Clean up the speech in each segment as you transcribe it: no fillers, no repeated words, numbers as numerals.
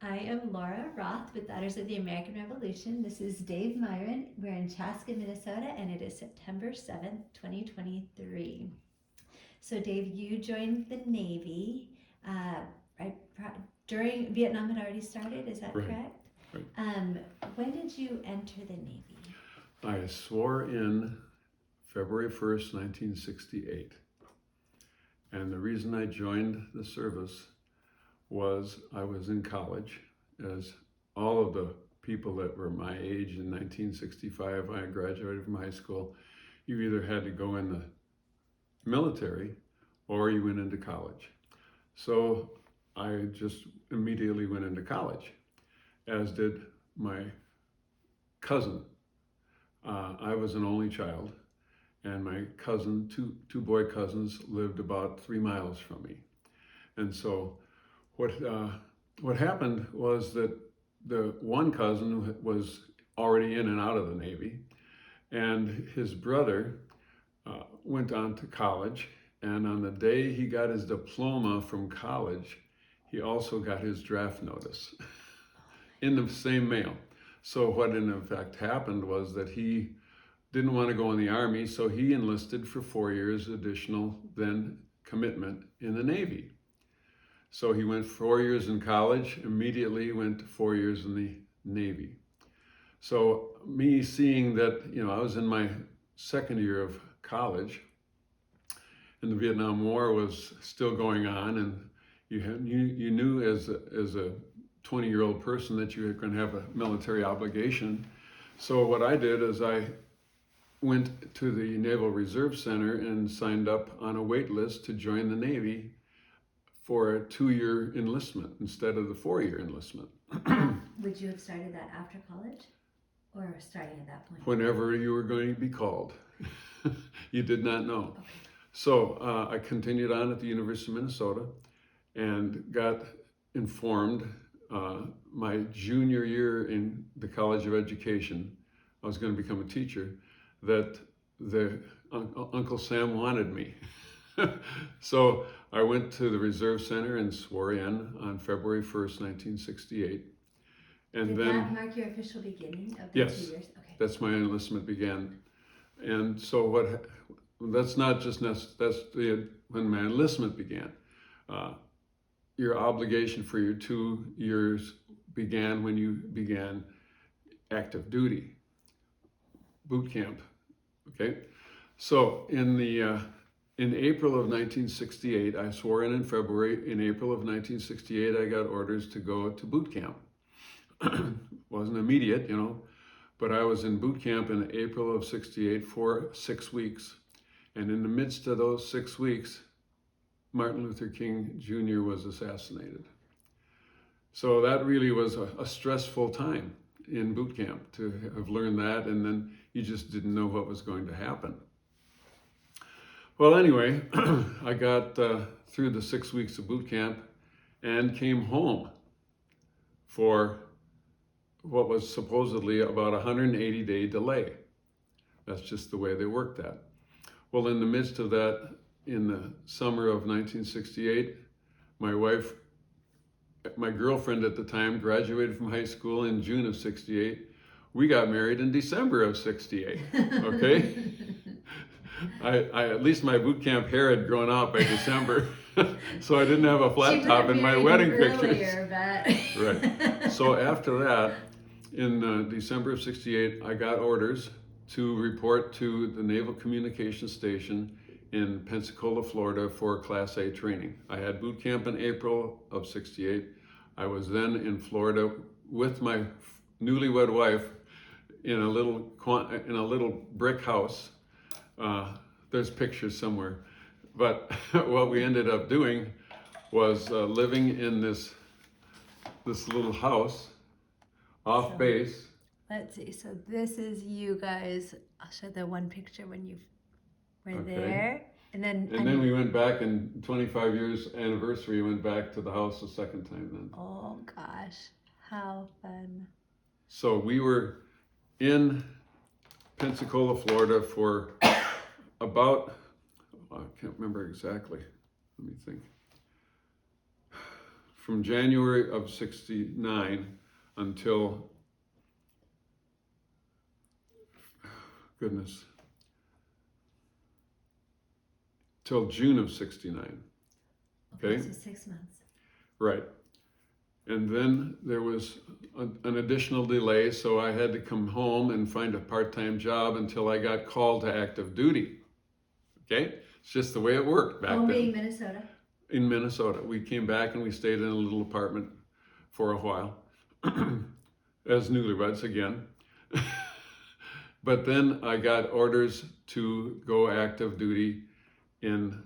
I am Laura Roth with Daughters of the American Revolution. This is Dave Myren. We're in Chaska, Minnesota, and it is September 7th, 2023. So, Dave, you joined the Navy right during Vietnam had already started, is that Right. correct? Right. When did you enter the Navy? I swore in February 1st, 1968. And the reason I joined the service was I was in college, as all of the people that were my age in 1965, I graduated from high school. You either had to go in the military or you went into college. So I just immediately went into college, as did my cousin. I was an only child, and my cousin, two boy cousins, lived about 3 miles from me. And so what happened was that the one cousin was already in and out of the Navy, and his brother went on to college. And on the day he got his diploma from college, he also got his draft notice in the same mail. So what in effect happened was that he didn't want to go in the Army, so he enlisted for 4 years additional then commitment in the Navy. So he went 4 years in college, immediately went 4 years in the Navy. So me seeing that, I was in my second year of college, and the Vietnam War was still going on, and you knew as a 20-year-old person that you were going to have a military obligation. So what I did is I went to the Naval Reserve Center and signed up on a wait list to join the Navy for a 2-year enlistment instead of the 4-year enlistment. Would you have started that after college or starting at that point? Whenever you were going to be called. You did not know. Okay. So I continued on at the University of Minnesota and got informed my junior year in the College of Education, I was going to become a teacher, that Uncle Sam wanted me. So I went to the Reserve Center and swore in on February 1st, 1968. And Did then, that mark your official beginning of the yes, 2 years? Okay. that's my enlistment began. And so that's not just, that's when my enlistment began. Your obligation for your 2 years began when you began active duty, boot camp, okay? So in April of 1968, I swore in February. In April of 1968, I got orders to go to boot camp. Wasn't immediate, but I was in boot camp in April of 68 for 6 weeks. And in the midst of those 6 weeks, Martin Luther King Jr. was assassinated. So that really was a stressful time in boot camp to have learned that, and then you just didn't know what was going to happen. Well, anyway, I got through the 6 weeks of boot camp and came home for what was supposedly about a 180-day delay. That's just the way they worked that. Well, in the midst of that, in the summer of 1968, my girlfriend at the time, graduated from high school in June of 68. We got married in December of 68, okay? At least my boot camp hair had grown out by December, so I didn't have a flat top in my wedding pictures. Right. So after that, in December of 68, I got orders to report to the Naval Communications Station in Pensacola, Florida for Class A training. I had boot camp in April of 68. I was then in Florida with my newlywed wife in a little brick house. There's pictures somewhere. But what we ended up doing was living in this little house off base. Let's see. So this is you guys. I'll show the one picture when you were Okay. there. And then we went back, in 25 years anniversary, went back to the house a second time then. Oh gosh, how fun. So we were in Pensacola, Florida for about, I can't remember exactly, let me think. from January of 69 until, goodness, till June of 69. Okay? So 6 months. Right. And then there was an additional delay, so I had to come home and find a part-time job until I got called to active duty. Okay? It's just the way it worked back Home then. being Minnesota. In Minnesota. We came back and we stayed in a little apartment for a while as newlyweds again. But then I got orders to go active duty in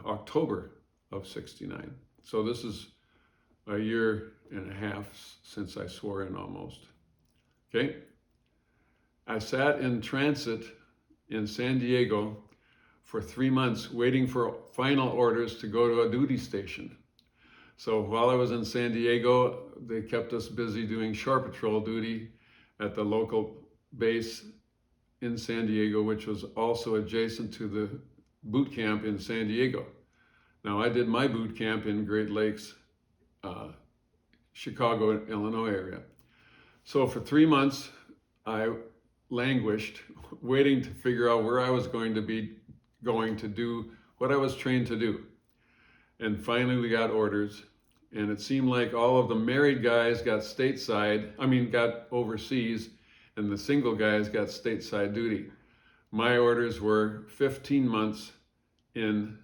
October of 69. So this is a year and a half since I swore in almost. Okay? I sat in transit in San Diego for 3 months waiting for final orders to go to a duty station. So while I was in San Diego, they kept us busy doing shore patrol duty at the local base in San Diego, which was also adjacent to the boot camp in San Diego. Now, I did my boot camp in Great Lakes, Chicago, Illinois area. So for 3 months, I languished, waiting to figure out where I was going to do what I was trained to do. And finally, we got orders, and it seemed like all of the married guys got got overseas, and the single guys got stateside duty. My orders were 15 months in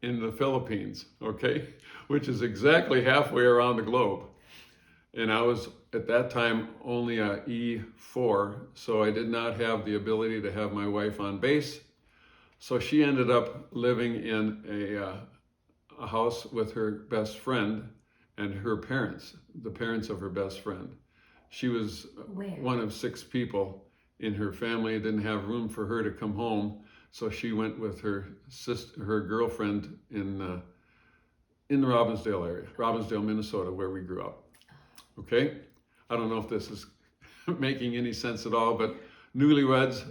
the Philippines, okay? Which is exactly halfway around the globe. And I was, at that time, only a E4, so I did not have the ability to have my wife on base. So she ended up living in a house with her best friend and her parents, the parents of her best friend. She was one of 6 people in her family. It didn't have room for her to come home, so she went with her girlfriend in the Robbinsdale area, Robbinsdale, Minnesota, where we grew up. Okay? I don't know if this is making any sense at all, but newlyweds,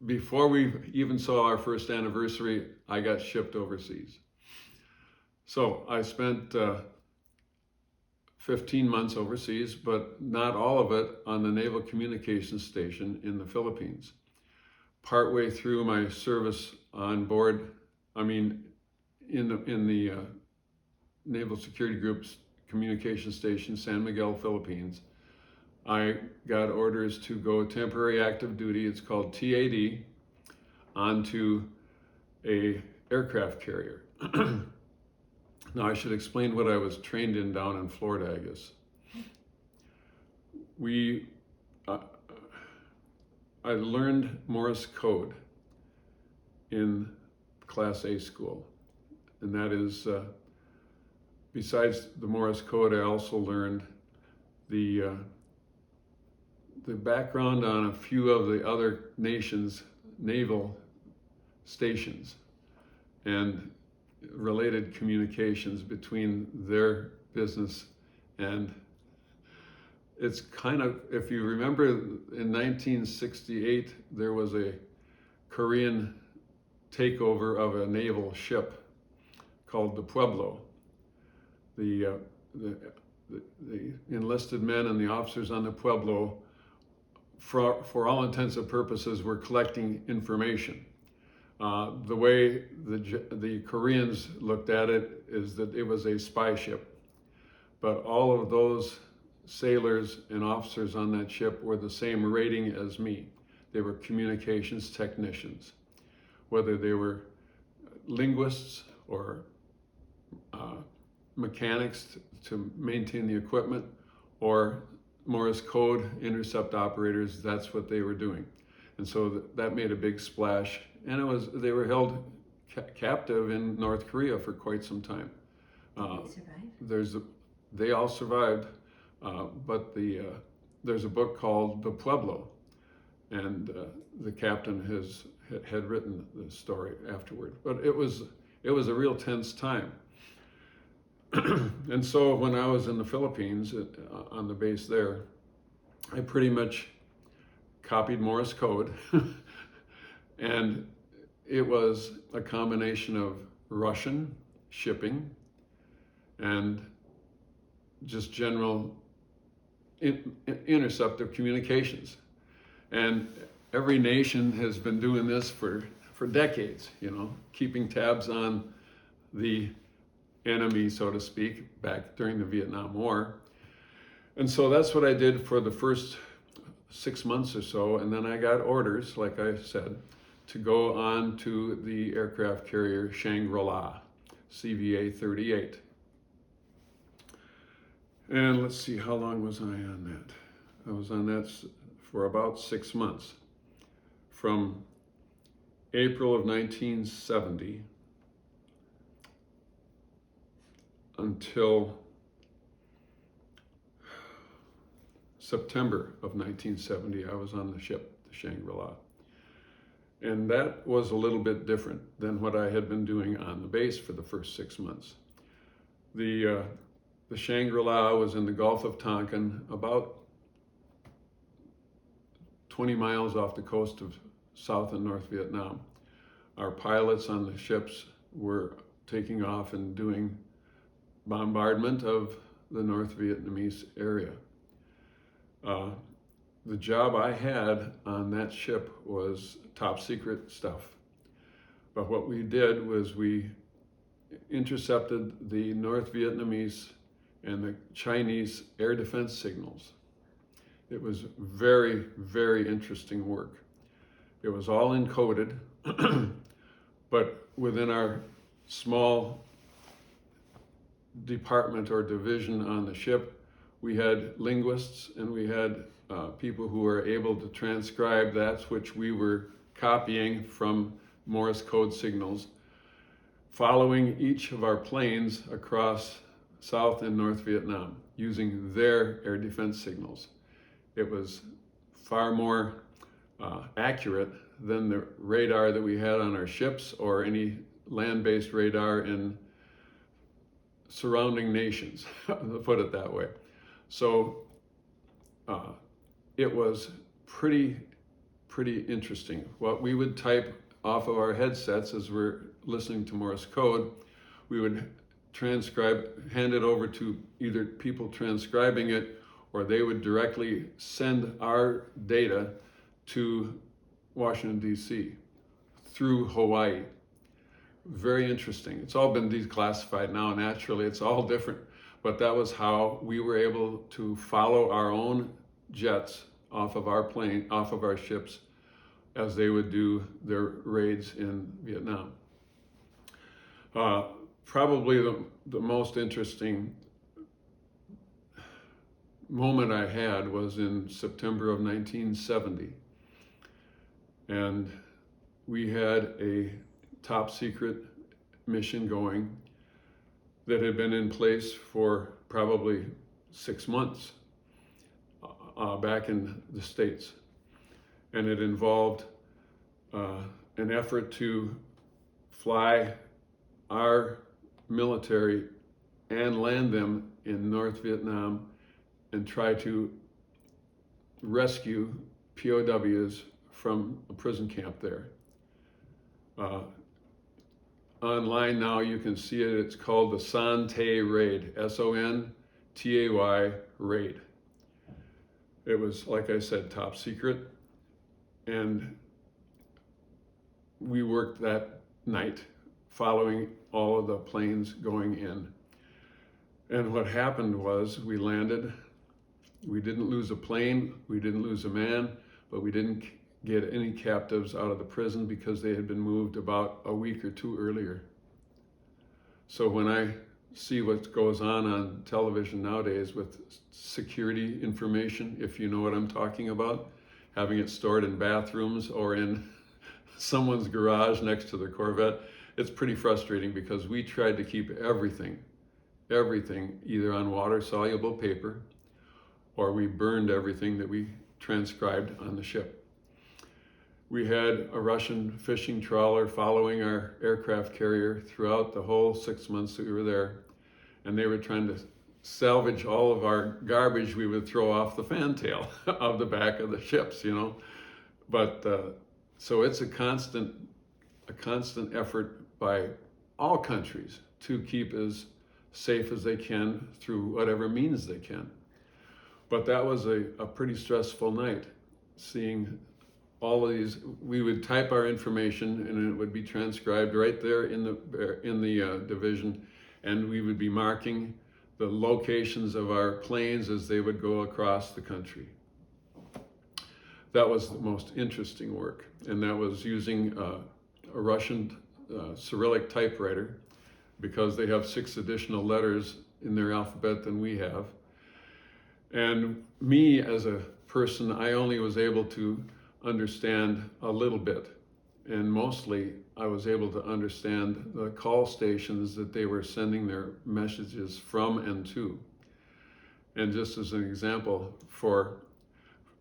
before we even saw our first anniversary, I got shipped overseas. So I spent 15 months overseas, but not all of it on the Naval Communications Station in the Philippines. Partway through my service on board, in the Naval Security Group's communication station, San Miguel, Philippines, I got orders to go temporary active duty, it's called TAD, onto a aircraft carrier. Now I should explain what I was trained in down in Florida, I guess. I learned Morse code in Class A school, and that is, besides the Morse code, I also learned the background on a few of the other nations' naval stations and related communications between their business. And it's kind of, if you remember, in 1968 there was a Korean takeover of a naval ship called the Pueblo. The enlisted men and the officers on the Pueblo, for all intents and purposes, were collecting information. The way the Koreans looked at it is that it was a spy ship. But all of those sailors and officers on that ship were the same rating as me. They were communications technicians. Whether they were linguists or mechanics to maintain the equipment, or Morse code intercept operators, that's what they were doing. And so that made a big splash, and they were held captive in North Korea for quite some time. They survived? They all survived, but there's a book called The Pueblo, and the captain had written the story afterward. But it was a real tense time. And so when I was in the Philippines on the base there, I pretty much copied Morse code. And it was a combination of Russian shipping and just general interceptive communications. And every nation has been doing this for decades, keeping tabs on the enemy, so to speak, back during the Vietnam War. And so that's what I did for the first 6 months or so. And then I got orders, like I said, to go on to the aircraft carrier Shangri-La, CVA 38. And let's see, how long was I on that? I was on that for about 6 months, from April of 1970 until September of 1970. I was on the ship, the Shangri-La. And that was a little bit different than what I had been doing on the base for the first 6 months. The Shangri-La was in the Gulf of Tonkin, about 20 miles off the coast of South and North Vietnam. Our pilots on the ships were taking off and doing bombardment of the North Vietnamese area. The job I had on that ship was top secret stuff. But what we did was we intercepted the North Vietnamese and the Chinese air defense signals. It was very, very interesting work. It was all encoded, but within our small department or division on the ship, we had linguists and we had people who were able to transcribe that which we were copying from Morse code signals, following each of our planes across South and North Vietnam using their air defense signals. It was far more accurate than the radar that we had on our ships or any land-based radar in surrounding nations, to put it that way. So it was pretty interesting. What we would type off of our headsets as we're listening to Morse code, we would transcribe, hand it over to either people transcribing it, or they would directly send our data to Washington, D.C. through Hawaii. Very interesting. It's all been declassified now, naturally. It's all different. But that was how we were able to follow our own jets off of our plane, off of our ships, as they would do their raids in Vietnam. Probably the most interesting moment I had was in September of 1970. And we had a top secret mission going that had been in place for probably 6 months back in the States. And it involved an effort to fly our military and land them in North Vietnam and try to rescue POWs from a prison camp there. Online now you can see it. It's called the Son Tay Raid, SONTAY Raid. It was, like I said, top secret. And we worked that night following all of the planes going in. And what happened was we landed. We didn't lose a plane, we didn't lose a man, but we didn't get any captives out of the prison because they had been moved about a week or two earlier. So when I see what goes on television nowadays with security information, if you know what I'm talking about, having it stored in bathrooms or in someone's garage next to their Corvette, it's pretty frustrating because we tried to keep everything either on water-soluble paper, or we burned everything that we transcribed on the ship. We had a Russian fishing trawler following our aircraft carrier throughout the whole 6 months that we were there, and they were trying to salvage all of our garbage we would throw off the fantail of the back of the ships, But so it's a constant effort by all countries to keep as safe as they can through whatever means they can. But that was a pretty stressful night, seeing all of these. We would type our information and it would be transcribed right there in the division, and we would be marking the locations of our planes as they would go across the country. That was the most interesting work, and that was using a Russian Cyrillic typewriter, because they have 6 additional letters in their alphabet than we have. And me as a person, I only was able to understand a little bit, and mostly I was able to understand the call stations that they were sending their messages from and to. And just as an example,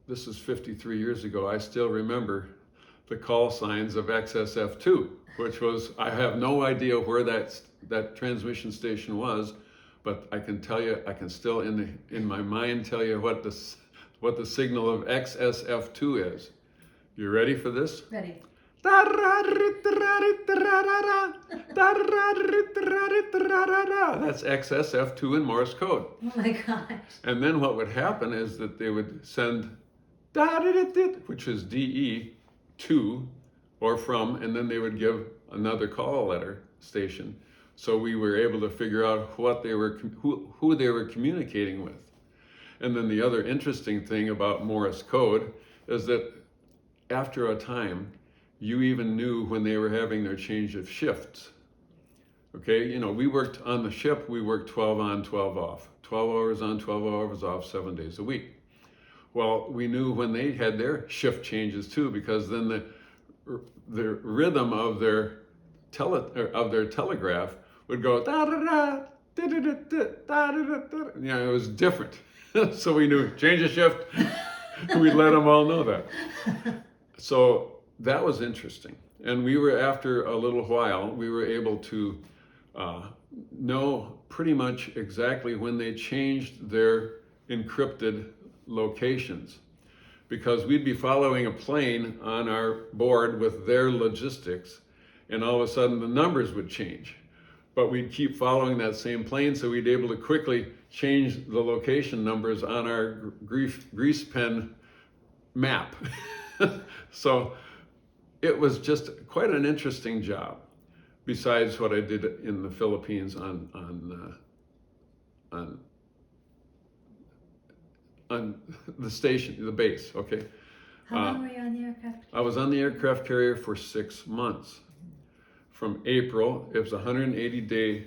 this is 53 years ago, I still remember the call signs of XSF2, which was, I have no idea where that transmission station was, but I can tell you, I can still in my mind tell you what the signal of XSF2 is. You ready for this? Ready. That's XSF2 in Morse code. Oh my gosh. And then what would happen is that they would send, which is DE, to or from, and then they would give another call letter station. So we were able to figure out what they were, who they were communicating with. And then the other interesting thing about Morse code is that after a time, you even knew when they were having their change of shifts. Okay, you know, we worked on the ship, we worked 12 on, 12 off. 12 hours on, 12 hours off, 7 days a week. Well, we knew when they had their shift changes too, because then the rhythm of their telegraph would go da da da da da da da da da da. You know, it was different. So we knew change of shift. We'd let them all know that. So that was interesting. And we were, after a little while, we were able to know pretty much exactly when they changed their encrypted locations, because we'd be following a plane on our board with their logistics, and all of a sudden the numbers would change. But we'd keep following that same plane, so we'd be able to quickly change the location numbers on our grease pen map. So it was just quite an interesting job, besides what I did in the Philippines on the station, the base, okay? How long were you on the aircraft? I was on the aircraft carrier for 6 months. From April, it was 180-day,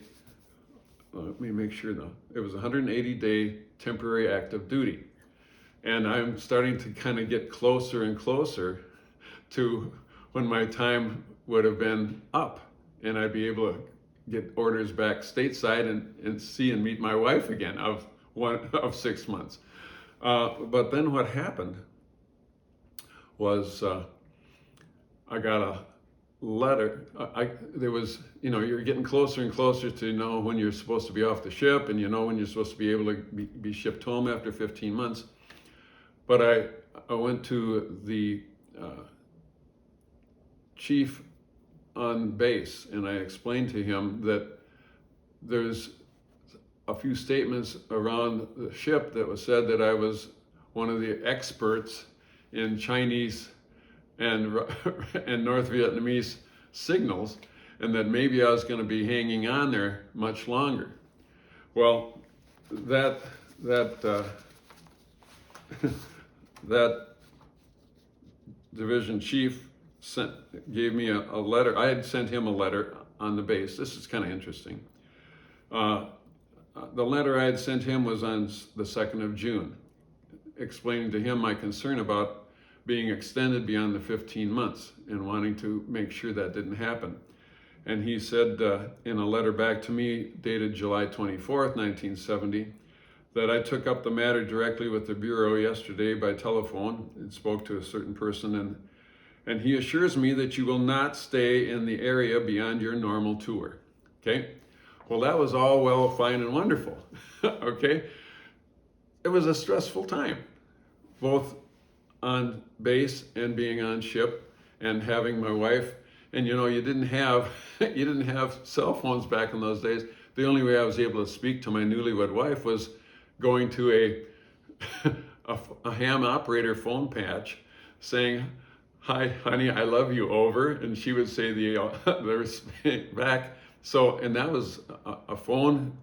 let me make sure though, it was 180-day temporary active duty. And I'm starting to kind of get closer and closer to when my time would have been up, and I'd be able to get orders back stateside and see and meet my wife again of 6 months. But then what happened was I got a letter. There was, you know, you're getting closer and closer to know when you're supposed to be off the ship, and you know when you're supposed to be able to be shipped home after 15 months. But I went to the chief on base, and I explained to him that there's a few statements around the ship that was said that I was one of the experts in Chinese and North Vietnamese signals, and that maybe I was going to be hanging on there much longer. Well, that division chief gave me a letter. I had sent him a letter on the base. This is kind of interesting. The letter I had sent him was on the 2nd of June, explaining to him my concern about being extended beyond the 15 months and wanting to make sure that didn't happen. And he said in a letter back to me dated July 24th, 1970, that I took up the matter directly with the Bureau yesterday by telephone and spoke to a certain person, and he assures me that you will not stay in the area beyond your normal tour. Okay? Well, that was all well, fine, and wonderful. Okay? It was a stressful time, both on base and being on ship, and having my wife And you didn't have you didn't have cell phones back in those days. The only way I was able to speak to my newlywed wife was going to a ham operator phone patch, saying, "Hi, honey, I love you," over, and she would say the back. So, and that was a phone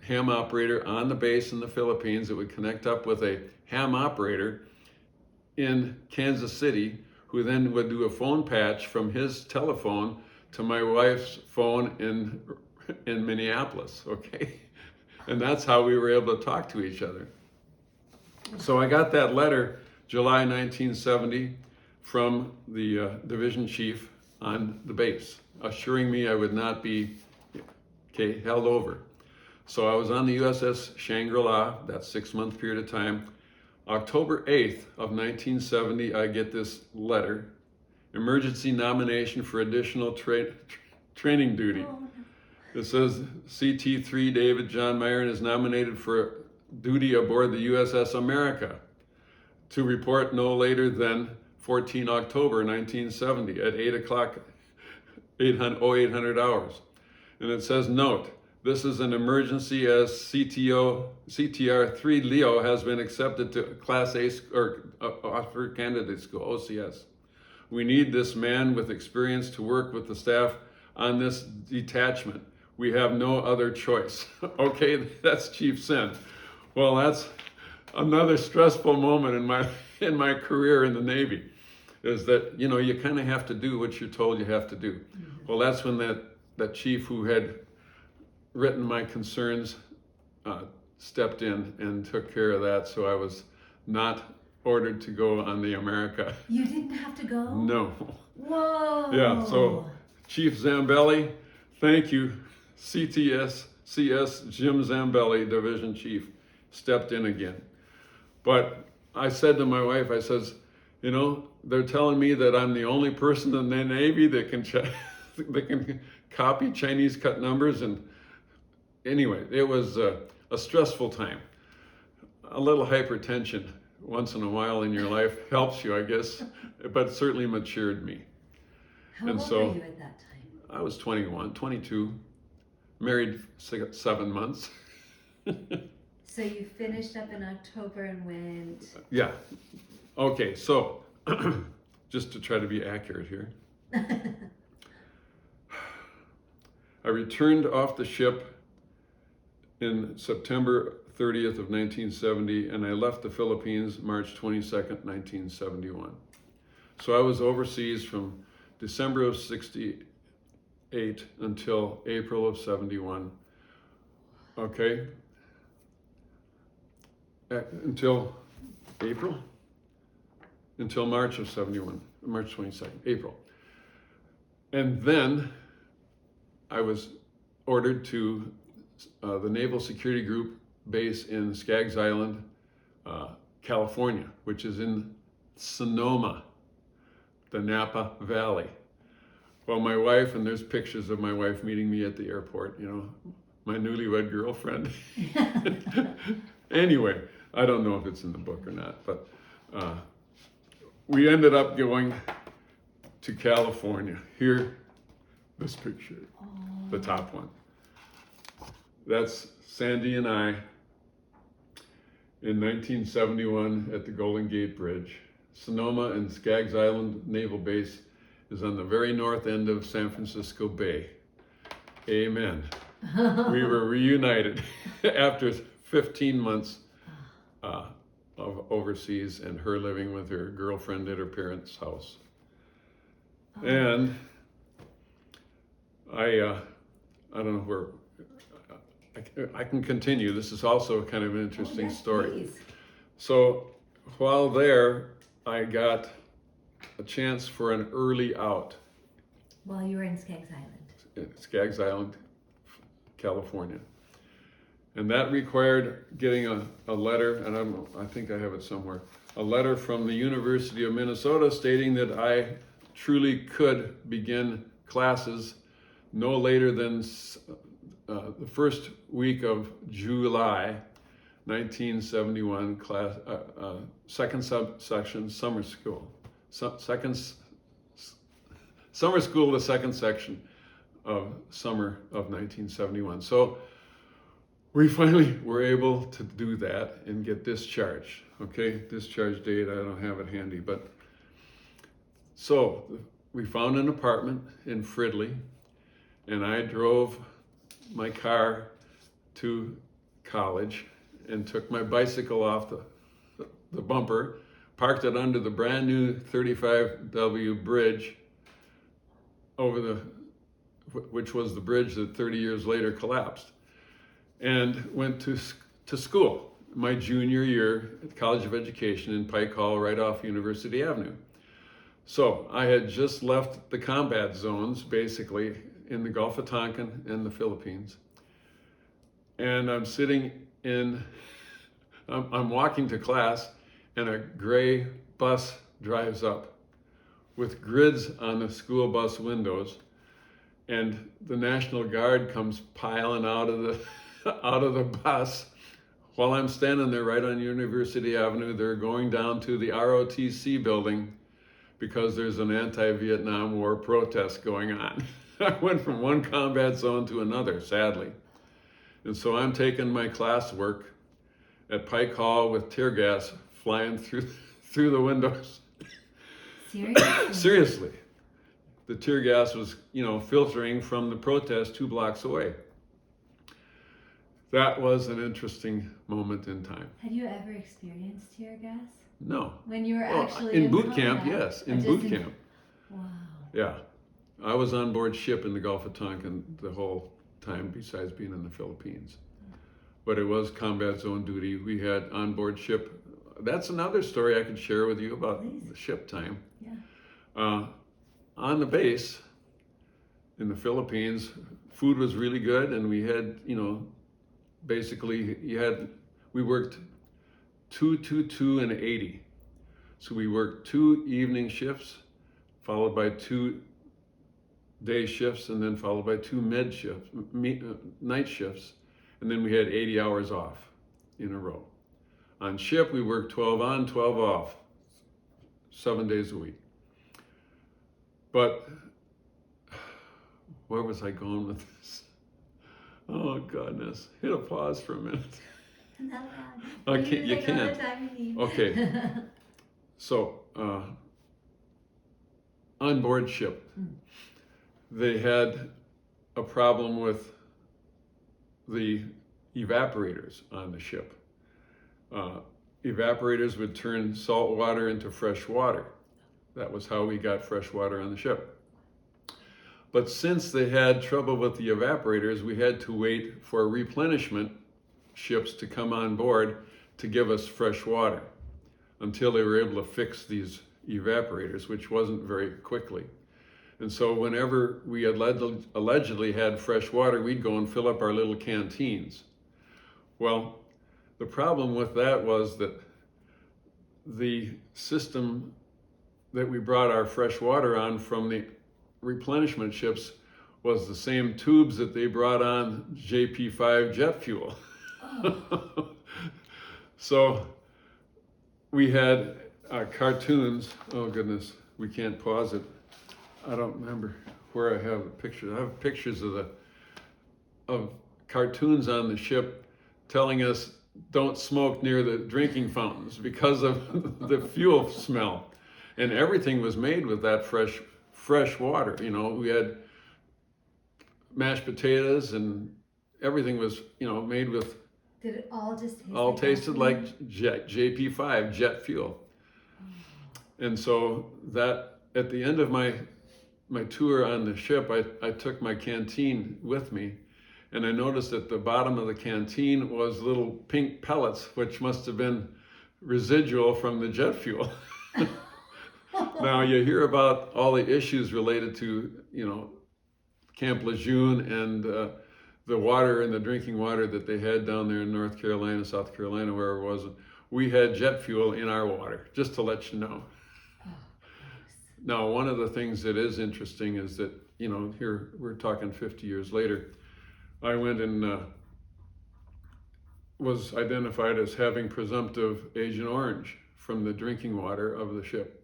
ham operator on the base in the Philippines that would connect up with a ham operator in Kansas City, who then would do a phone patch from his telephone to my wife's phone in Minneapolis, okay? And that's how we were able to talk to each other. So I got that letter, July 1970, from the division chief on the base, assuring me I would not be held over. So I was on the USS Shangri-La, that 6-month period of time. October 8th of 1970, I get this letter, emergency nomination for additional training duty. Oh, It says CT3 David John Myren is nominated for duty aboard the USS America to report no later than 14 October 1970 at 8 o'clock, 0800 hours. And it says, note, this is an emergency as CTR3 Leo has been accepted to Class A or Officer Candidate School, OCS. We need this man with experience to work with the staff on this detachment. We have no other choice. Okay, that's Chief Sen. Well, that's another stressful moment in my career in the Navy, is that you kind of have to do what you're told you have to do. Mm-hmm. Well, that's when that chief who had written my concerns stepped in and took care of that, so I was not ordered to go on the America. You didn't have to go? No. Whoa. Yeah, so Chief Zambelli, thank you. CS Jim Zambelli, Division Chief, stepped in again. But I said to my wife, I says, they're telling me that I'm the only person in the Navy that can copy Chinese cut numbers. And anyway, it was a stressful time. A little hypertension once in a while in your life helps you, I guess, but it certainly matured me. How old were you at that time? I was 21, 22, married 7 months. So you finished up in October and went... Yeah. Okay, so just to try to be accurate here. I returned off the ship in September 30th of 1970, and I left the Philippines March 22nd, 1971. So I was overseas from December of 68 until April of 71. Okay? Until April? Until March of 71, March 22nd, April. And then I was ordered to the Naval Security Group base in Skaggs Island, California, which is in Sonoma, the Napa Valley. Well, my wife, and there's pictures of my wife meeting me at the airport, my newlywed girlfriend. Anyway, I don't know if it's in the book or not, but we ended up going to California. Here, this picture, the top one. That's Sandy and I in 1971 at the Golden Gate Bridge. Sonoma and Skaggs Island Naval Base is on the very north end of San Francisco Bay. Amen. We were reunited after 15 months of overseas and her living with her girlfriend at her parents' house. And I don't know where, I can continue. This is also kind of an interesting story. Please. So while there, I got a chance for an early out. While you were in Skaggs Island. Skaggs Island, California. And that required getting a letter, and I think I have it somewhere, a letter from the University of Minnesota stating that I truly could begin classes no later than the first week of July 1971, class, second subsection summer school. summer school, the second section of summer of 1971. So we finally were able to do that and get discharged. Okay, discharge date, I don't have it handy, but so we found an apartment in Fridley, and I drove my car to college and took my bicycle off the bumper, parked it under the brand new 35W bridge which was the bridge that 30 years later collapsed, and went to school my junior year at College of Education in Pike Hall, right off University Avenue. So I had just left the combat zones, basically, in the Gulf of Tonkin and the Philippines. And I'm walking to class, and a gray bus drives up with grids on the school bus windows, and the National Guard comes piling out of the bus while I'm standing there right on University Avenue. They're going down to the ROTC building because there's an anti-Vietnam War protest going on. I went from one combat zone to another, sadly. And so I'm taking my classwork at Pike Hall with tear gas flying through the windows. Seriously? Seriously. The tear gas was, filtering from the protest 2 blocks away. That was an interesting moment in time. Had you ever experienced tear gas? No. When you were actually in boot camp, combat? yes. In boot camp. Wow. Yeah. I was on board ship in the Gulf of Tonkin the whole time, besides being in the Philippines. But it was combat zone duty. We had on board ship. That's another story I could share with you about the ship time. Yeah. On the base in the Philippines, food was really good, and we had, basically we worked 2, 2, 2, and 80. So we worked 2 evening shifts, followed by 2 day shifts, and then followed by 2 night shifts, and then we had 80 hours off in a row. On ship, we worked 12 on, 12 off, 7 days a week. But where was I going with this? Oh, goodness. Hit a pause for a minute. Not bad. You take all can't. the time you need. Okay. So, on board ship, they had a problem with the evaporators on the ship. Evaporators would turn salt water into fresh water. That was how we got fresh water on the ship. But since they had trouble with the evaporators, we had to wait for replenishment ships to come on board to give us fresh water until they were able to fix these evaporators, which wasn't very quickly. And so whenever we had allegedly had fresh water, we'd go and fill up our little canteens. Well, the problem with that was that the system that we brought our fresh water on from the replenishment ships was the same tubes that they brought on JP5 jet fuel. Oh. So we had cartoons. Oh goodness, we can't pause it. I don't remember where I have the pictures. I have pictures of cartoons on the ship telling us don't smoke near the drinking fountains because of the fuel smell. And everything was made with that fresh water. We had mashed potatoes, and everything was, made with. Did it all just taste all like tasted gasoline? like JP5 jet fuel. And so that at the end of my tour on the ship, I took my canteen with me, and I noticed at the bottom of the canteen was little pink pellets, which must have been residual from the jet fuel. Now you hear about all the issues related to, Camp Lejeune and the water and the drinking water that they had down there in North Carolina, South Carolina, wherever it was. We had jet fuel in our water, just to let you know. Now, one of the things that is interesting is that, here we're talking 50 years later, I went and was identified as having presumptive Agent Orange from the drinking water of the ship.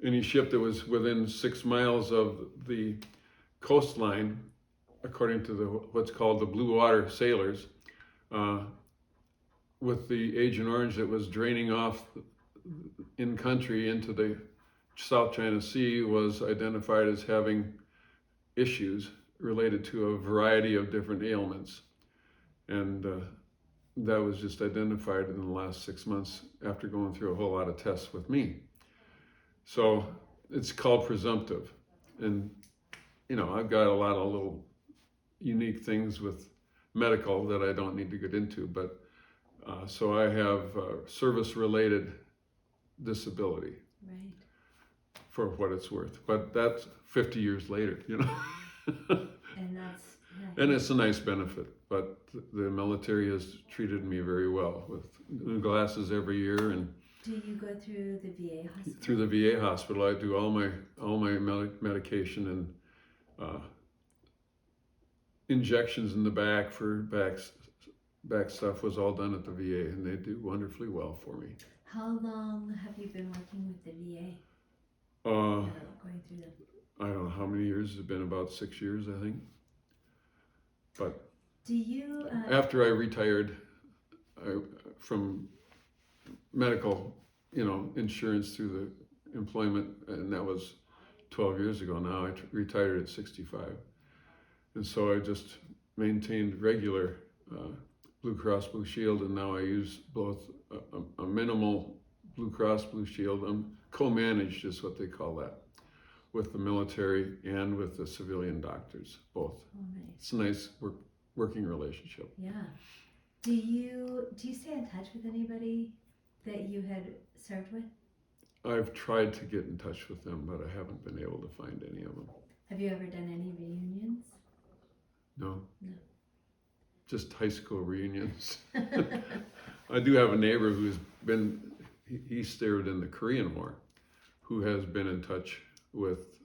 any ship that was within 6 miles of the coastline, according to what's called the Blue Water Sailors, with the Agent Orange that was draining off in country into the South China Sea, was identified as having issues related to a variety of different ailments. And that was just identified in the last 6 months after going through a whole lot of tests with me. So it's called presumptive. And, you know, I've got a lot of little unique things with medical that I don't need to get into, but so I have service-related disability. Right. For what it's worth. But that's 50 years later, you know. And that's, And it's a nice benefit, but the military has treated me very well with new glasses every year. And do you go through the VA hospital? through the VA hospital, I do all my medication and injections in the back for back stuff was all done at the VA, and they do wonderfully well for me. How long have you been working with the VA? Uh, Going through them? I don't know how many years. It's been about 6 years, I think. But do you? After I retired from medical, insurance through the employment, and that was 12 years ago now. I retired at 65. And so I just maintained regular Blue Cross Blue Shield, and now I use both a minimal Blue Cross Blue Shield. I'm co-managed is what they call that, with the military and with the civilian doctors, both. Oh, nice. It's a nice working relationship. Yeah. Do you stay in touch with anybody that you had served with? I've tried to get in touch with them, but I haven't been able to find any of them. Have you ever done any reunions? No. No. Just high school reunions. I do have a neighbor who's been, he served in the Korean War, who has been in touch with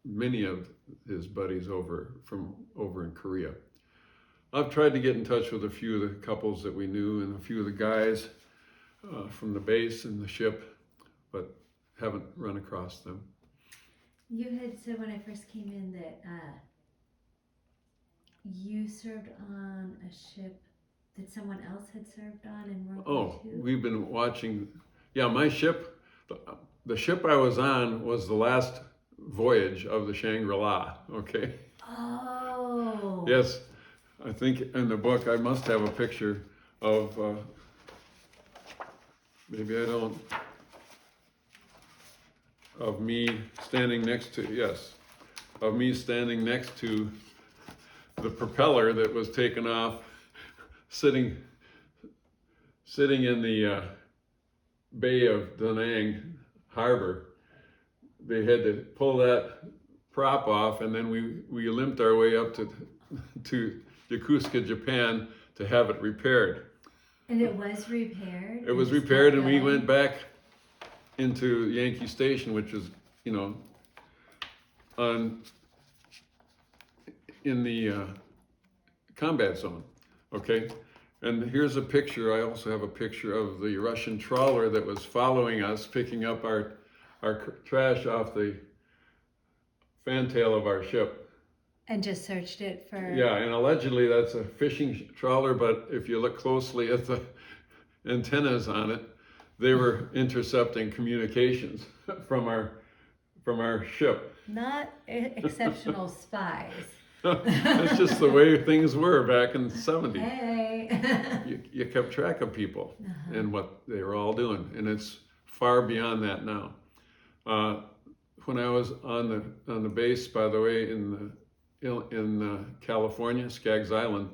many of his buddies over in Korea. I've tried to get in touch with a few of the couples that we knew and a few of the guys from the base and the ship, but haven't run across them. You had said when I first came in that you served on a ship that someone else had served on in World War II? We've been watching. Yeah, my ship, the ship I was on was the last voyage of the Shangri-La, okay? Oh. Yes, I think in the book I must have a picture of, maybe I don't, of me standing next to, the propeller that was taken off, sitting in the Bay of Da Nang Harbor. They had to pull that prop off, and then we limped our way up to Yokosuka, Japan, to have it repaired. And it was repaired? It was repaired, and we went back into Yankee Station, which is, in the combat zone, okay? And here's a picture. I also have a picture of the Russian trawler that was following us, picking up our trash off the fantail of our ship. And just searched it for... Yeah, and allegedly that's a fishing trawler, but if you look closely at the antennas on it, they were intercepting communications from our ship. Not exceptional spies. That's just the way things were back in the 70s. Hey. You kept track of people and what they were all doing, and it's far beyond that now. When I was on the base, by the way, in California, Skaggs Island,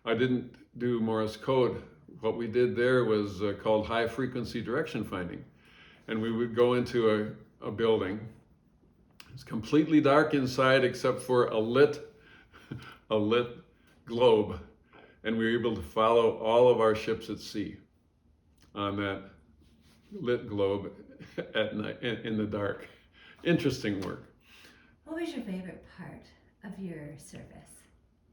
I didn't do Morse code. What we did there was called high frequency direction finding, and we would go into a building. It's completely dark inside except for a lit globe, and we were able to follow all of our ships at sea on that lit globe at night in the dark. Interesting work. What was your favorite part of your service?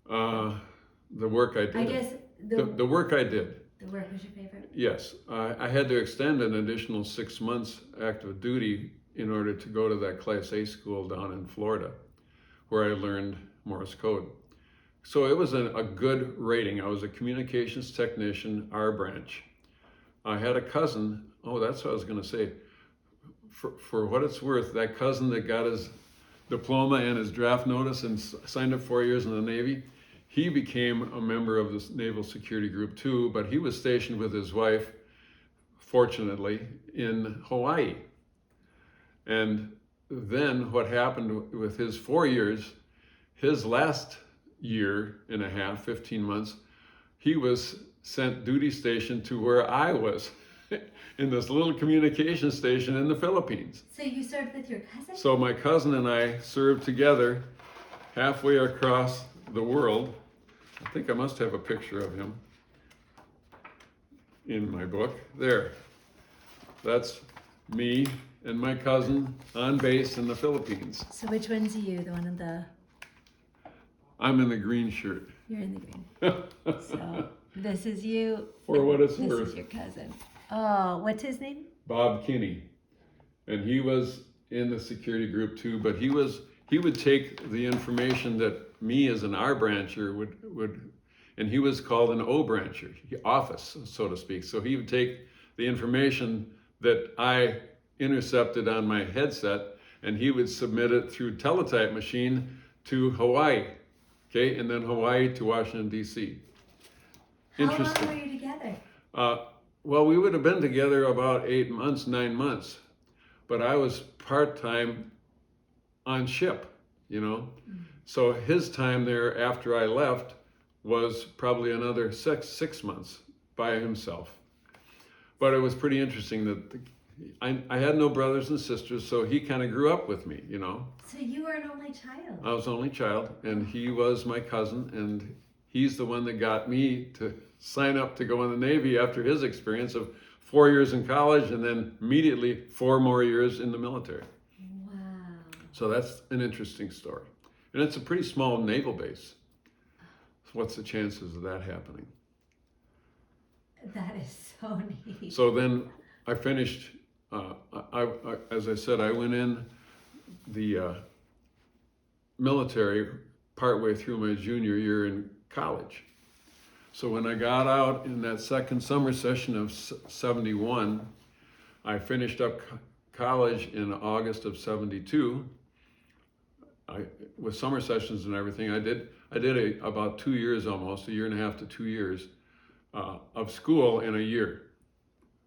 The work I did. I guess the work I did. The work was your favorite? Yes. I had to extend an additional 6 months active duty in order to go to that Class A school down in Florida, where I learned Morse code. So it was a good rating. I was a communications technician, R branch. I had a cousin, oh, that's what I was going to say. For what it's worth, that cousin that got his diploma and his draft notice and signed up 4 years in the Navy, he became a member of the Naval Security Group too, but he was stationed with his wife, fortunately, in Hawaii. And then what happened with his 4 years, his last year and a half, 15 months, he was sent duty station to where I was, in this little communication station in the Philippines. So you served with your cousin? So my cousin and I served together halfway across the world. I think I must have a picture of him in my book. There. That's me and my cousin on base in the Philippines. So which one's you? The one in the... I'm in the green shirt. You're in the green. So this is you. For what it's This worth. is your cousin. Oh, what's his name? Bob Kinney. And he was in the security group too, but he would take the information that me as an R brancher would and he was called an O brancher, office, so to speak. So he would take the information that I intercepted on my headset and he would submit it through teletype machine to Hawaii, okay, and then Hawaii to Washington, D.C. Interesting. How long were you together? Well, we would have been together about 8 months, 9 months, but I was part-time on ship, you know. So his time there after I left was probably another six months by himself. But it was pretty interesting that I had no brothers and sisters, so he kind of grew up with me, you know. So you were an only child. I was the only child, and he was my cousin, and he's the one that got me to sign up to go in the Navy after his experience of 4 years in college and then immediately 4 more years in the military. Wow. So that's an interesting story. And it's a pretty small naval base. So what's the chances of that happening? That is so neat. So then I finished, as I said, I went in the military partway through my junior year in college. So when I got out in that second summer session of 71, I finished up college in August of 72. With summer sessions and everything, I did about 2 years almost, 1.5 to 2 years of school in a year,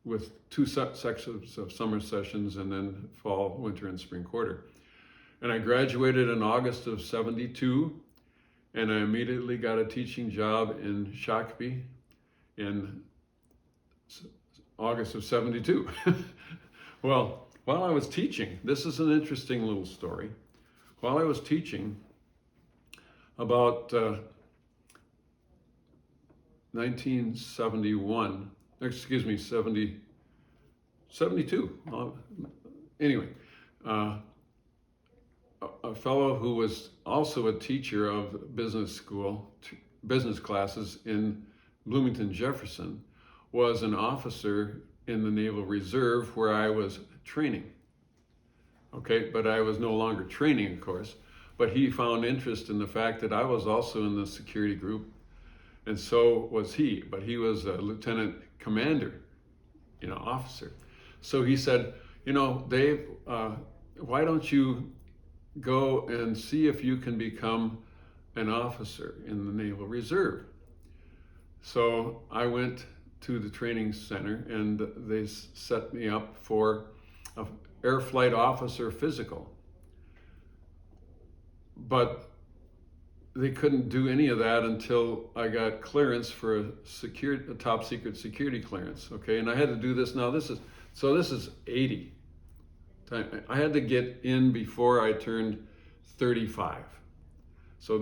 with 2 sections of summer sessions and then fall, winter, and spring quarter. And I graduated in August of 72, and I immediately got a teaching job in Shakopee in August of 72. Well, while I was teaching, this is an interesting little story. While I was teaching, about 1971, excuse me, 72. Anyway, a fellow who was also a teacher of business school, business classes in Bloomington, Jefferson, was an officer in the Naval Reserve where I was training. Okay, but I was no longer training, of course, but he found interest in the fact that I was also in the security group, and so was he, but he was a lieutenant commander, you know, officer. So he said, you know, Dave, why don't you go and see if you can become an officer in the Naval Reserve? So I went to the training center and they set me up for an air flight officer physical. But they couldn't do any of that until I got clearance for a top secret security clearance. Okay, and I had to do this now. This is 80. I had to get in before I turned 35. So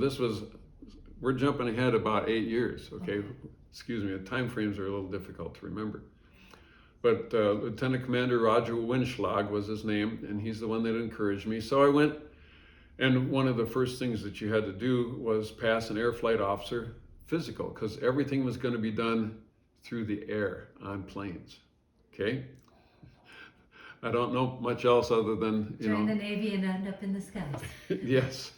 we're jumping ahead about 8 years. Okay, excuse me. The time frames are a little difficult to remember. But Lieutenant Commander Roger Winschlag was his name, and he's the one that encouraged me. So I went. And one of the first things that you had to do was pass an air flight officer physical, because everything was going to be done through the air on planes. Okay? I don't know much else other than, Join the Navy and end up in the skies. yes.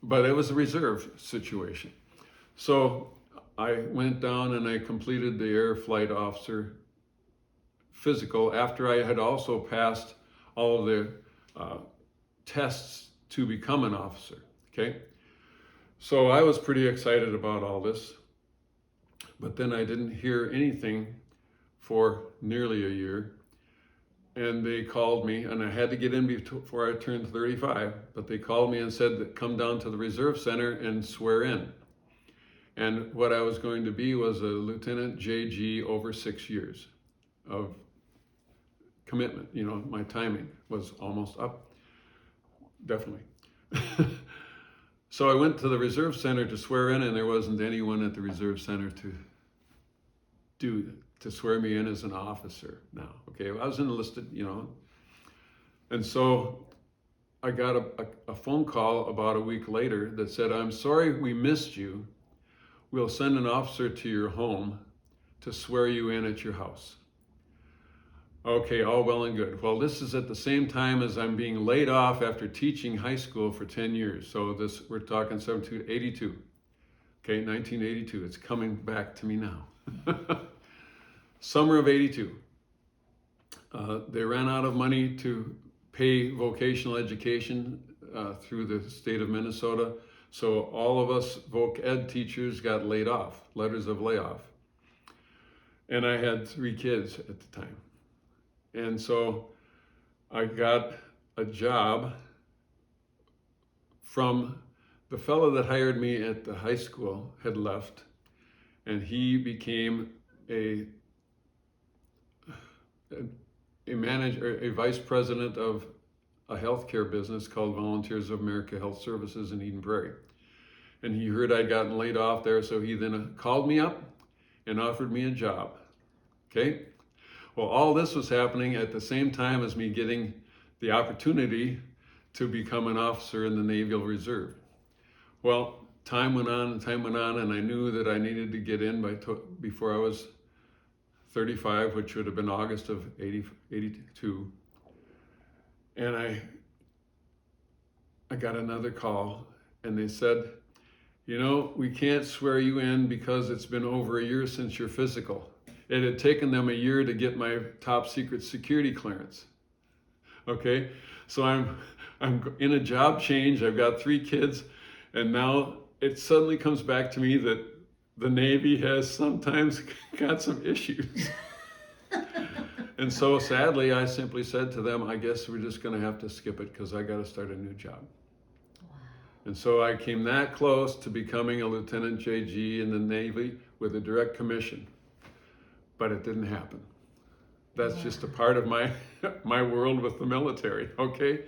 But it was a reserve situation. So I went down and I completed the air flight officer physical after I had also passed all of the tests to become an officer. Okay. So I was pretty excited about all this, but then I didn't hear anything for nearly a year. And they called me, and I had to get in before I turned 35, but they called me and said that come down to the Reserve Center and swear in. And what I was going to be was a Lieutenant JG over 6 years of commitment. You know, my timing was almost up, definitely. So I went to the Reserve Center to swear in, and there wasn't anyone at the Reserve Center to swear me in as an officer now. Okay, I was enlisted, you know. And so I got a phone call about a week later that said, I'm sorry we missed you. We'll send an officer to your home to swear you in at your house. Okay, all well and good. Well, this is at the same time as I'm being laid off after teaching high school for 10 years. So we're talking 82. Okay, 1982. It's coming back to me now. Summer of 82. They ran out of money to pay vocational education through the state of Minnesota. So all of us voc ed teachers got laid off, letters of layoff. And I had 3 kids at the time. And so I got a job from the fellow that hired me at the high school had left, and he became a manager, a vice president of a healthcare business called Volunteers of America Health Services in Eden Prairie. And he heard I'd gotten laid off there, so he then called me up and offered me a job. Okay? Well, all this was happening at the same time as me getting the opportunity to become an officer in the Naval Reserve. Well, time went on, and I knew that I needed to get in before I was 35, which would have been August of 82. And I got another call, and they said, you know, we can't swear you in because it's been over a year since your physical. It had taken them a year to get my top secret security clearance. Okay, so I'm in a job change. I've got 3 kids, and now it suddenly comes back to me that the Navy has sometimes got some issues. And so sadly, I simply said to them, I guess we're just going to have to skip it because I got to start a new job. Wow. And so I came that close to becoming a Lieutenant JG in the Navy with a direct commission. But it didn't happen. That's just a part of my world with the military, okay?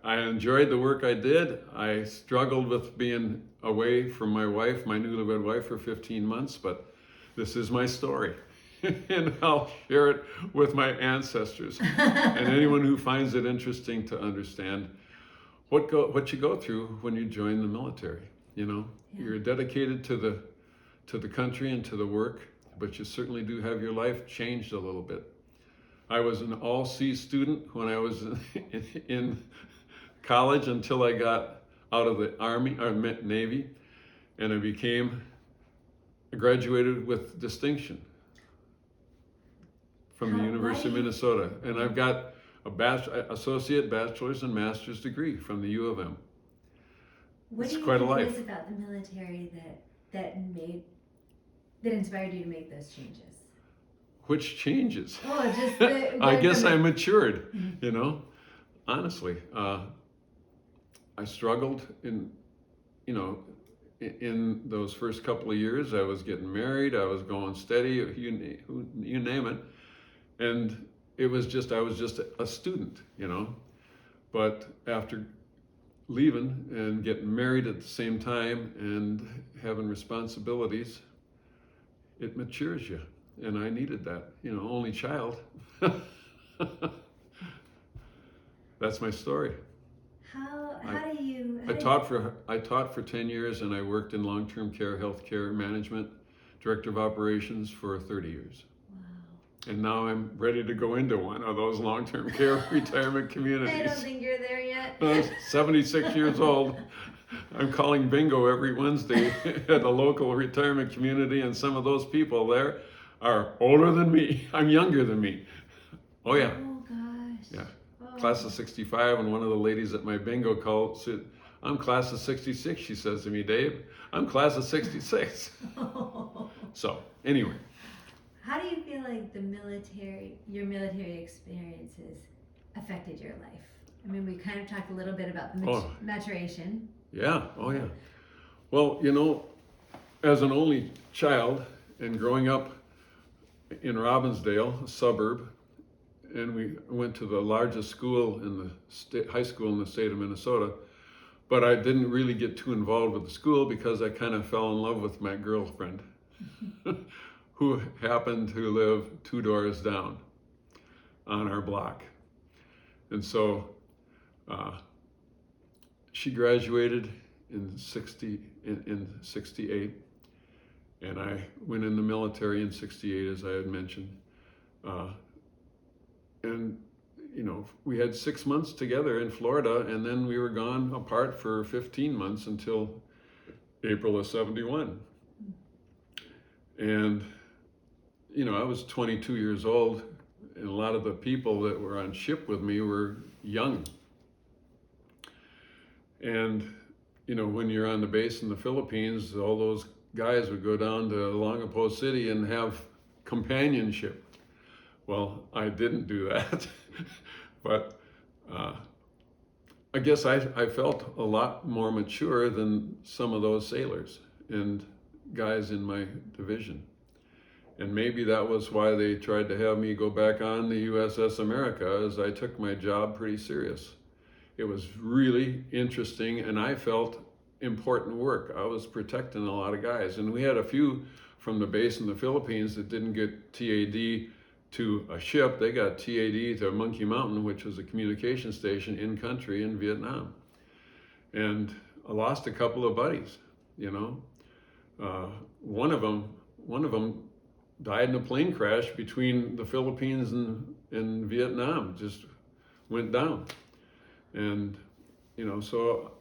I enjoyed the work I did. I struggled with being away from my wife, my newlywed wife, for 15 months, but this is my story. And I'll share it with my ancestors and anyone who finds it interesting to understand what you go through when you join the military. You know, you're dedicated to the country and to the work, but you certainly do have your life changed a little bit. I was an all-C student when I was in college until I got out of the Army or Navy, and I graduated with distinction from the University of Minnesota, and I've got associate, bachelor's, and master's degree from the U of M. What do you quite a think life. it is about the military that inspired you to make those changes? Which changes? Oh, just I guess I matured, you know, honestly. I struggled in those first couple of years. I was getting married, I was going steady, you name it. And I was just a student, you know. But after leaving and getting married at the same time and having responsibilities, it matures you. And I needed that, you know, only child. That's my story. I taught for 10 years, and I worked in long-term care, healthcare management, director of operations for 30 years. And now I'm ready to go into one of those long-term care retirement communities. I don't think you're there yet. I'm 76 years old. I'm calling bingo every Wednesday at a local retirement community, and some of those people there are older than me. I'm younger than me. Oh yeah. Oh gosh. Yeah. Oh. Class of 65, and one of the ladies at my bingo call said, I'm class of 66, she says to me, Dave, I'm class of 66. So, anyway. How do you feel like your military experiences affected your life? I mean, we kind of talked a little bit about the maturation. Yeah, oh yeah. Well, you know, as an only child and growing up in Robbinsdale, a suburb, and we went to the largest school in the high school in the state of Minnesota, but I didn't really get too involved with the school because I kind of fell in love with my girlfriend, who happened to live 2 doors down on our block. And so she graduated in 68, and I went in the military in 68, as I had mentioned. And you know, we had 6 months together in Florida, and then we were gone apart for 15 months until April of 71. And you know, I was 22 years old, and a lot of the people that were on ship with me were young. And you know, when you're on the base in the Philippines, all those guys would go down to Longapo City and have companionship. Well, I didn't do that, but I guess I felt a lot more mature than some of those sailors and guys in my division. And maybe that was why they tried to have me go back on the USS America, as I took my job pretty serious. It was really interesting, and I felt important work. I was protecting a lot of guys, and we had a few from the base in the Philippines that didn't get TAD to a ship. They got TAD to Monkey Mountain, which was a communication station in country in Vietnam. And I lost a couple of buddies, you know. One of them died in a plane crash between the Philippines and Vietnam, just went down. And, you know, so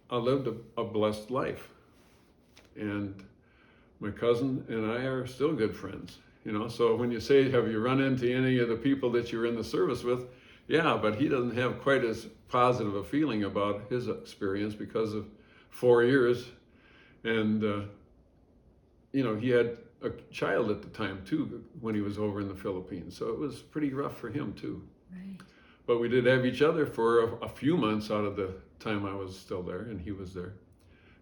I lived a blessed life. And my cousin and I are still good friends, you know. So when you say, have you run into any of the people that you're in the service with? Yeah, but he doesn't have quite as positive a feeling about his experience because of 4 years. And, you know, he had a child at the time too, when he was over in the Philippines. So it was pretty rough for him too. Right. But we did have each other for a few months out of the time I was still there and he was there.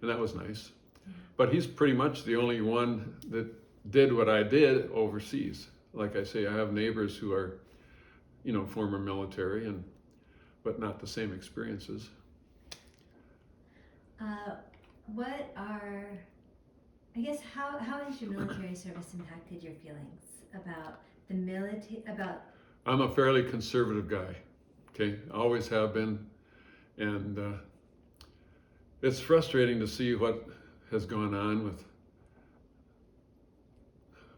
And that was nice. Yeah. But he's pretty much the only one that did what I did overseas. Like I say, I have neighbors who are, you know, former military, but not the same experiences. How has your military service impacted your feelings about the military, I'm a fairly conservative guy, okay? Always have been. And it's frustrating to see what has gone on with,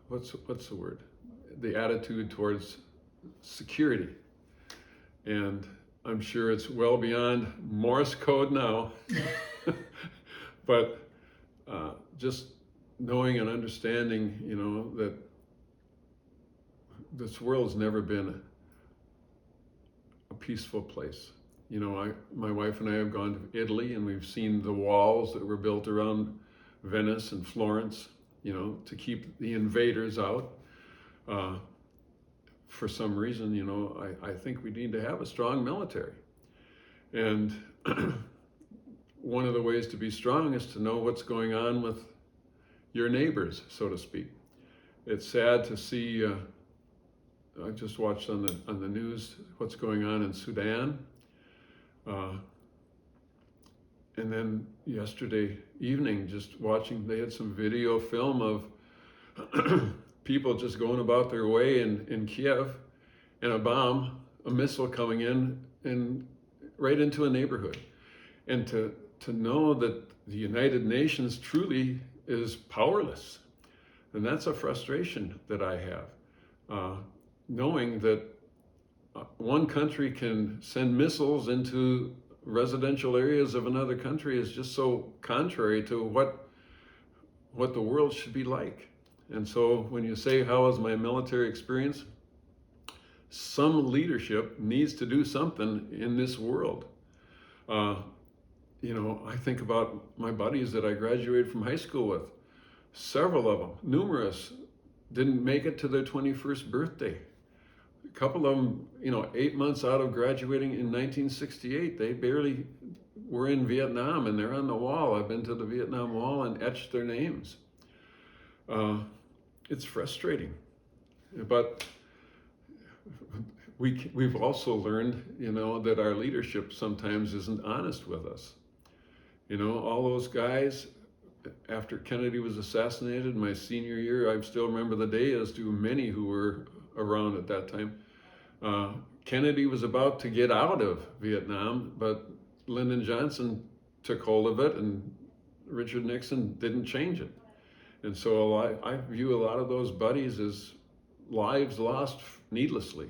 what's the word? The attitude towards security. And I'm sure it's well beyond Morse code now. But just knowing and understanding, you know, that this world's never been a peaceful place. You know, my wife and I have gone to Italy, and we've seen the walls that were built around Venice and Florence, you know, to keep the invaders out. For some reason, you know, I think we need to have a strong military. And one of the ways to be strong is to know what's going on with your neighbors, so to speak. It's sad to see, I just watched on the news what's going on in Sudan. And then yesterday evening, just watching, they had some video film of people just going about their way in Kiev, and a missile coming in and right into a neighborhood. And to know that the United Nations truly is powerless. And that's a frustration that I have. knowing that one country can send missiles into residential areas of another country is just so contrary to what the world should be like. And so when you say, how was my military experience? Some leadership needs to do something in this world. I think about my buddies that I graduated from high school with. Several of them, numerous, didn't make it to their 21st birthday. A couple of them, 8 months out of graduating in 1968, they barely were in Vietnam, and they're on the wall. I've been to the Vietnam Wall and etched their names. It's frustrating, but we've also learned, that our leadership sometimes isn't honest with us. All those guys, after Kennedy was assassinated, my senior year, I still remember the day, as do many who were around at that time. Kennedy was about to get out of Vietnam, but Lyndon Johnson took hold of it, and Richard Nixon didn't change it. And so I view a lot of those buddies as lives lost needlessly.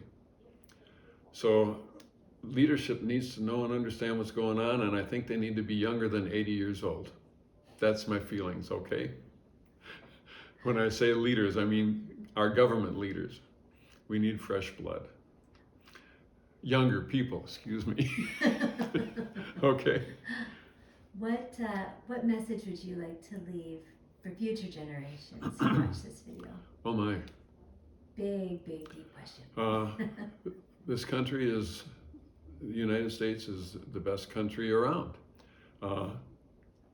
So leadership needs to know and understand what's going on, and I think they need to be younger than 80 years old. That's my feelings, okay? When I say leaders, I mean our government leaders. We need fresh blood. Younger people, excuse me. Okay. What message would you like to leave for future generations who watch this video? Oh my. Big, deep question. This country is, the United States is the best country around.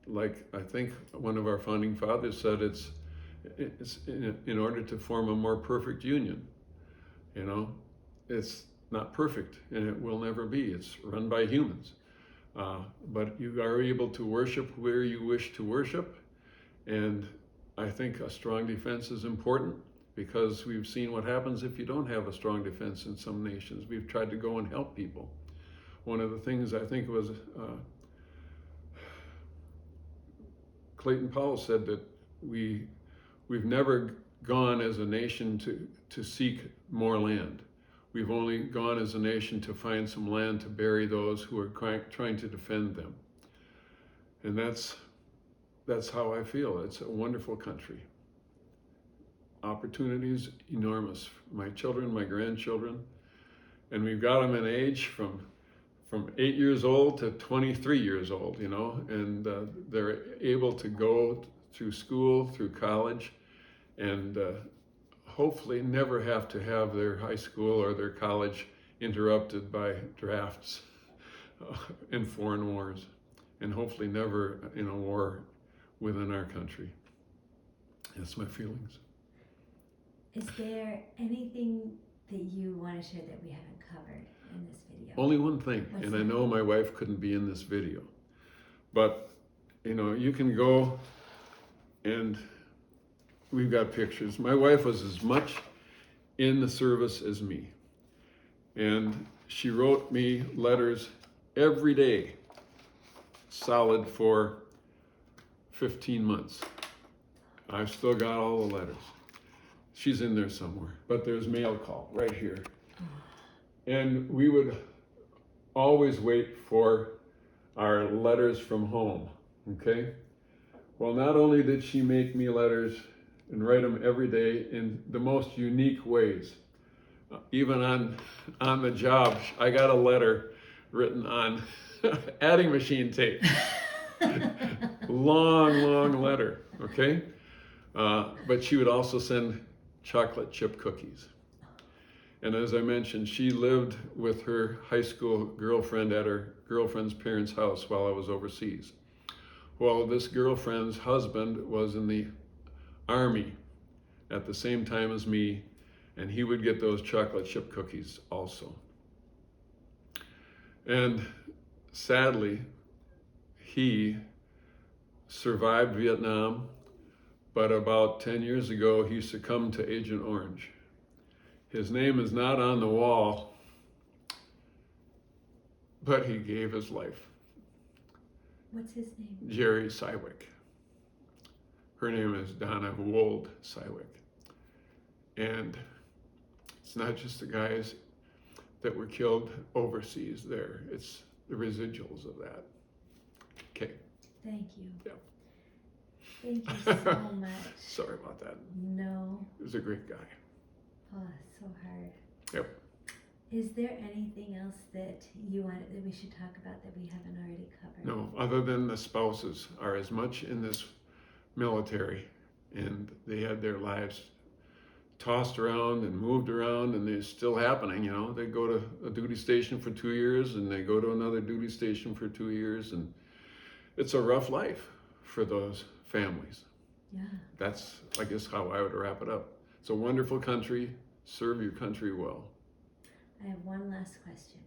Like I think one of our founding fathers said, it's in order to form a more perfect union. It's not perfect, and it will never be. It's run by humans. But you are able to worship where you wish to worship, and I think a strong defense is important, because we've seen what happens if you don't have a strong defense in some nations. We've tried to go and help people. One of the things I think was Clayton Powell said that we've never gone as a nation to seek more land. We've only gone as a nation to find some land to bury those who are trying to defend them. And that's how I feel. It's a wonderful country. Opportunities enormous. My children, my grandchildren, and we've got them in age from 8 years old to 23 years old, and they're able to go through school, through college, and hopefully never have to have their high school or their college interrupted by drafts and foreign wars, and hopefully never in a war within our country. That's my feelings. Is there anything that you want to share that we haven't covered in this video? Only one thing, What's and that? I know my wife couldn't be in this video, but you can go, and we've got pictures. My wife was as much in the service as me, and she wrote me letters every day, solid for 15 months. I've still got all the letters. She's in there somewhere, but there's mail call right here. And we would always wait for our letters from home, okay? Well, not only did she make me letters and write them every day in the most unique ways, even on the job, I got a letter written on adding machine tape. Long letter, okay? But she would also send chocolate chip cookies. And as I mentioned, she lived with her high school girlfriend at her girlfriend's parents' house while I was overseas. Well, this girlfriend's husband was in the Army at the same time as me, and he would get those chocolate chip cookies also. And sadly, he survived Vietnam, but about 10 years ago, he succumbed to Agent Orange. His name is not on the wall, but he gave his life. What's his name? Jerry Sywick. Her name is Donna Wold Sywick. And It's not just the guys that were killed overseas there. It's the residuals of that. Okay. Thank you. Yeah. Thank you so much. Sorry about that. No. He was a great guy. Oh, it's so hard. Yep. Is there anything else that you wanted that we should talk about that we haven't already covered? No, other than the spouses are as much in this military, and they had their lives tossed around and moved around, and they're still happening. You know, they go to a duty station for 2 years, and they go to another duty station for 2 years, and it's a rough life for those families. Yeah. That's, I guess, how I would wrap it up. It's a wonderful country. Serve your country well. I have one last question.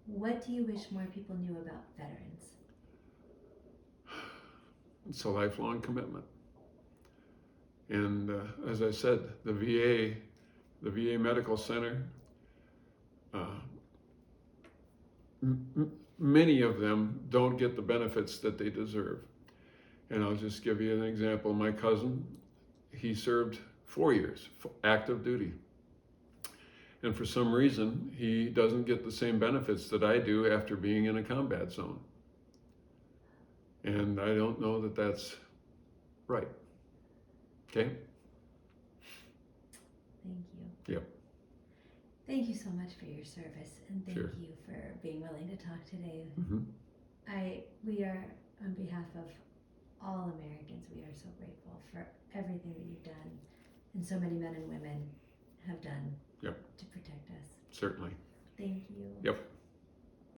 What do you wish more people knew about veterans? It's a lifelong commitment. And as I said, the VA Medical Center, many of them don't get the benefits that they deserve. And I'll just give you an example. My cousin, he served 4 years, active duty. And for some reason, he doesn't get the same benefits that I do after being in a combat zone. And I don't know that that's right. Okay? Thank you. Yep. Thank you so much for your service, and thank Sure. you for being willing to talk today. Mm-hmm. We are, on behalf of all Americans, we are so grateful for everything that you've done, and so many men and women have done Yep. to protect us. Certainly. Thank you. Yep.